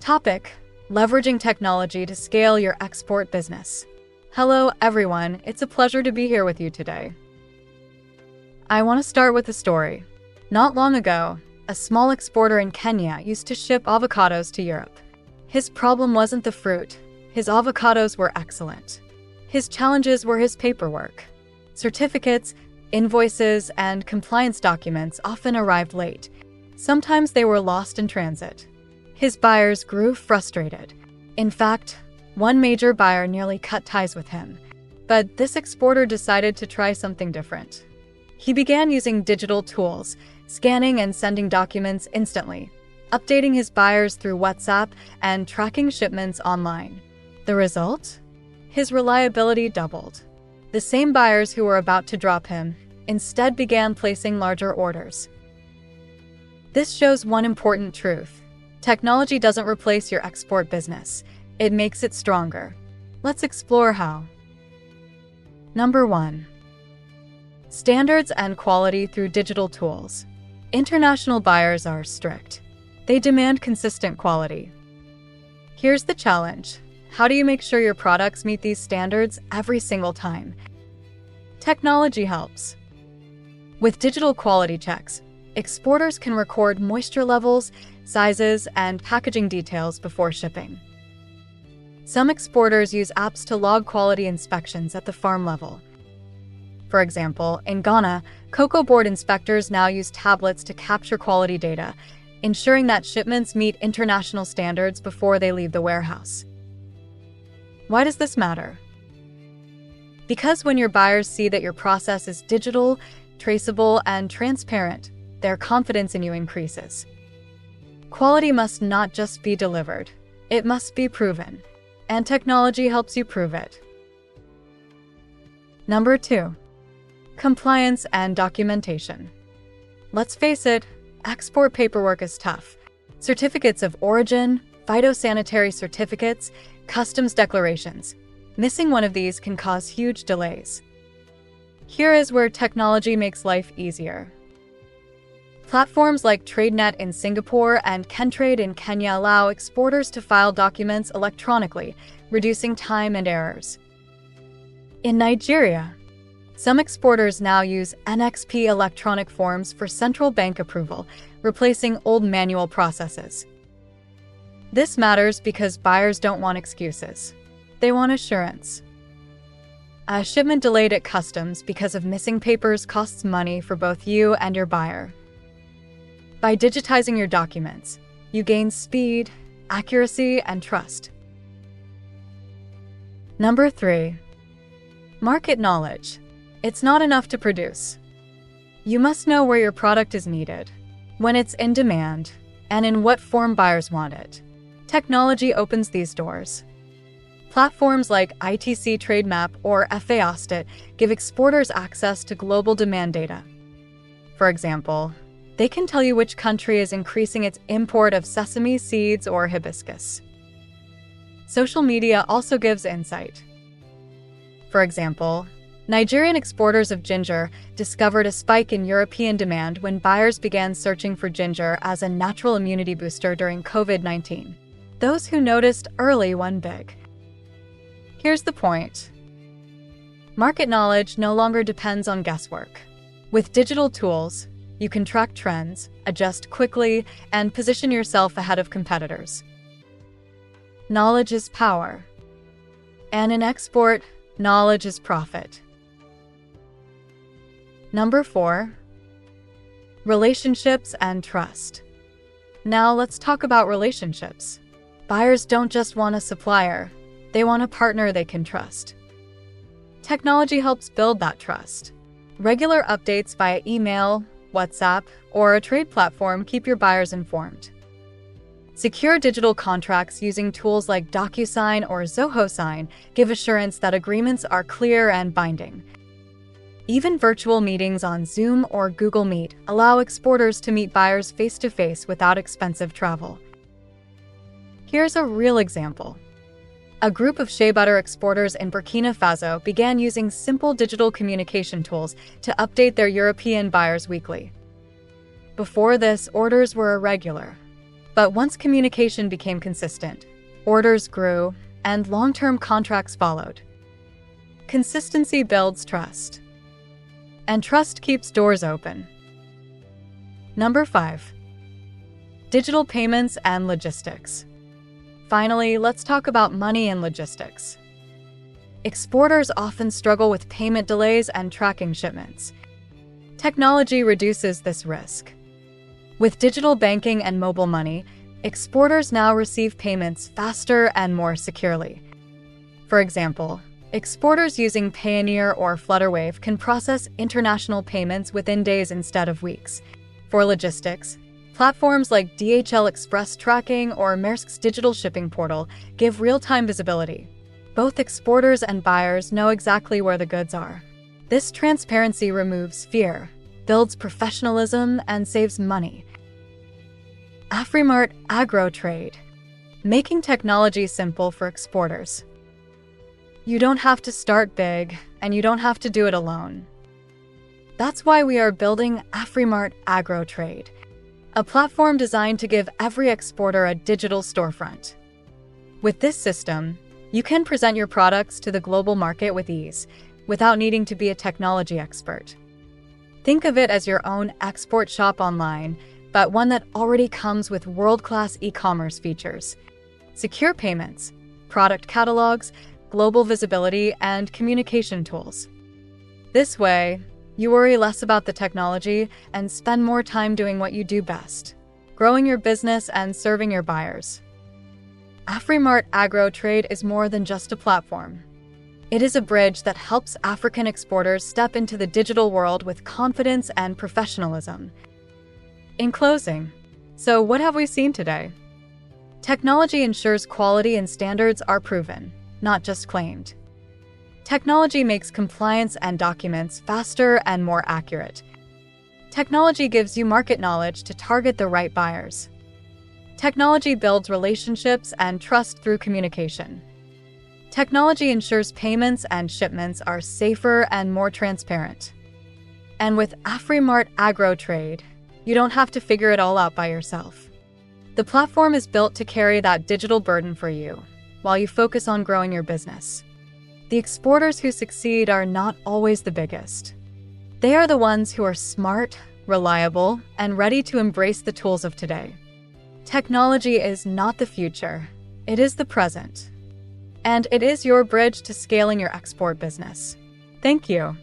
Topic: Leveraging technology to scale your export business. Hello everyone, it's a pleasure to be here with you today. I want to start with a story. Not long ago, a small exporter in Kenya used to ship avocados to Europe. His problem wasn't the fruit. His avocados were excellent. His challenges were his paperwork. Certificates, invoices, and compliance documents often arrived late. Sometimes they were lost in transit. His buyers grew frustrated. In fact, one major buyer nearly cut ties with him. But this exporter decided to try something different. He began using digital tools, scanning and sending documents instantly, updating his buyers through WhatsApp, and tracking shipments online. The result? His reliability doubled. The same buyers who were about to drop him instead began placing larger orders. This shows one important truth. Technology doesn't replace your export business. It makes it stronger. Let's explore how. Number 1. Standards and quality through digital tools. International buyers are strict. They demand consistent quality. Here's the challenge. How do you make sure your products meet these standards every single time? Technology helps. With digital quality checks, exporters can record moisture levels, sizes, and packaging details before shipping. Some exporters use apps to log quality inspections at the farm level. For example, in Ghana, cocoa board inspectors now use tablets to capture quality data, ensuring that shipments meet international standards before they leave the warehouse. Why does this matter? Because when your buyers see that your process is digital, traceable, and transparent, their confidence in you increases. Quality must not just be delivered, it must be proven, and technology helps you prove it. Number 2. Compliance and documentation. Let's face it, export paperwork is tough. Certificates of origin, phytosanitary certificates, customs declarations. Missing one of these can cause huge delays. Here is where technology makes life easier. Platforms like TradeNet in Singapore and KenTrade in Kenya allow exporters to file documents electronically, reducing time and errors. In Nigeria, some exporters now use NXP electronic forms for central bank approval, replacing old manual processes. This matters because buyers don't want excuses. They want assurance. A shipment delayed at customs because of missing papers costs money for both you and your buyer. By digitizing your documents, you gain speed, accuracy, and trust. Number 3. Market knowledge. It's not enough to produce. You must know where your product is needed, when it's in demand, and in what form buyers want it. Technology opens these doors. Platforms like ITC TradeMap or FAOSTIT give exporters access to global demand data. For example, they can tell you which country is increasing its import of sesame seeds or hibiscus. Social media also gives insight. For example, Nigerian exporters of ginger discovered a spike in European demand when buyers began searching for ginger as a natural immunity booster during COVID-19. Those who noticed early won big. Here's the point. Market knowledge no longer depends on guesswork. With digital tools, you can track trends, adjust quickly, and position yourself ahead of competitors. Knowledge is power. And in export, knowledge is profit. Number 4. Relationships and trust. Now let's talk about relationships. Buyers don't just want a supplier, they want a partner they can trust. Technology helps build that trust. Regular updates via email, WhatsApp, or a trade platform keep your buyers informed. Secure digital contracts using tools like DocuSign or Zoho Sign give assurance that agreements are clear and binding. Even virtual meetings on Zoom or Google Meet allow exporters to meet buyers face-to-face without expensive travel. Here's a real example. A group of shea butter exporters in Burkina Faso began using simple digital communication tools to update their European buyers weekly. Before this, orders were irregular. But once communication became consistent, orders grew, and long-term contracts followed. Consistency builds trust, and trust keeps doors open. Number 5. Digital payments and logistics. Finally, let's talk about money and logistics. Exporters often struggle with payment delays and tracking shipments. Technology reduces this risk. With digital banking and mobile money, exporters now receive payments faster and more securely. For example, exporters using Payoneer or Flutterwave can process international payments within days instead of weeks. For logistics, platforms like DHL Express Tracking or Maersk's digital shipping portal give real-time visibility. Both exporters and buyers know exactly where the goods are. This transparency removes fear, builds professionalism, and saves money. Afrimart Agro Trade, making technology simple for exporters. You don't have to start big, and you don't have to do it alone. That's why we are building Afrimart Agro Trade, a platform designed to give every exporter a digital storefront. With this system, you can present your products to the global market with ease, without needing to be a technology expert. Think of it as your own export shop online, but one that already comes with world-class e-commerce features, secure payments, product catalogs, global visibility, and communication tools. This way, you worry less about the technology and spend more time doing what you do best, growing your business and serving your buyers. Afrimart Agro Trade is more than just a platform. It is a bridge that helps African exporters step into the digital world with confidence and professionalism. In closing, so what have we seen today? Technology ensures quality and standards are proven, not just claimed. Technology makes compliance and documents faster and more accurate. Technology gives you market knowledge to target the right buyers. Technology builds relationships and trust through communication. Technology ensures payments and shipments are safer and more transparent. And with Afrimart Agro Trade, you don't have to figure it all out by yourself. The platform is built to carry that digital burden for you, while you focus on growing your business. The exporters who succeed are not always the biggest. They are the ones who are smart, reliable, and ready to embrace the tools of today. Technology is not the future, it is the present. And it is your bridge to scaling your export business. Thank you.